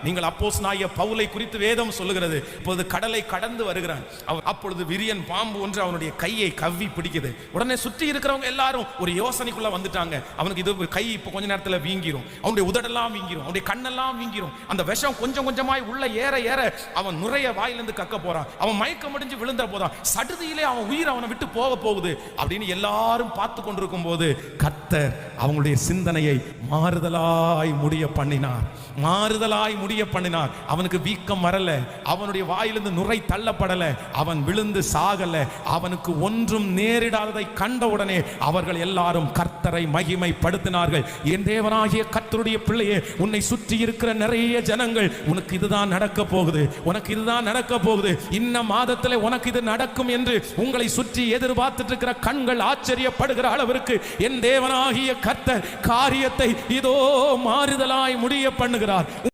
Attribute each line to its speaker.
Speaker 1: நீங்கள் அப்போஸ்தலனாகிய பவுலை குறித்து வேதம் சொல்லுகிறது. இப்போது கடலை கடந்து வருகிறான். அப்பொழுது விரியன் பாம்பு ஒன்று அவனுடைய கையை கவ்வி பிடிக்குது. உடனே சுற்றி இருக்கிறவங்க எல்லாரும் ஒரு யோசனைக்குள்ள வந்துட்டாங்க. அவனுக்கு இது கை இப்போ கொஞ்ச நேரத்தில் வீங்கிரும், அவனுடைய உதடெல்லாம் வீங்கிரும், அவனுடைய கண்ணெல்லாம் வீங்கிரும். அந்த விஷம் கொஞ்சம் கொஞ்சமாய் உள்ள ஏற ஏற அவன் நுரைய வாயிலிருந்து கக்க போறான். அவன் மயக்கம் அடைஞ்சு விழுந்த போதான் சடுதியிலே அவன் உயிர் அவனை விட்டு போக போகுது அப்படின்னு எல்லாரும் பார்த்து கொண்டிருக்கும் போது கர்த்தர் அவங்களுடைய சிந்தனையை மாறுதலாய் முடிய பண்ணினார். மாறுதலாய் முடிய பண்ணினார். அவனுக்கு வீக்கம் வரல, அவனுடைய வாயிலிருந்து நுரை தள்ளப்படல, அவன் விழுந்து சாகல, அவனுக்கு ஒன்றும் நேரிடாததை கண்டவுடனே அவர்கள் எல்லாரும் கர்த்தரை மகிமைப்படுத்தினார்கள். என் தேவனாகிய கர்த்தருடைய பிள்ளையே, உன்னை சுற்றி இருக்கிற நிறைய ஜனங்கள் உனக்கு இதுதான் நடக்க போகுது, உனக்கு இதுதான் நடக்க போகுது, இந்த மாதத்தில் உனக்கு இது நடக்கும் என்று உங்களை சுற்றி எதிர்பார்த்துட்டு இருக்கிற கண்கள் ஆச்சரியப்படுகிற அளவிற்கு என் தேவனாகிய கர்த்தர் காரியத்தை இதோ மாறுதலாய் முடிய பண்ணுகிறார்.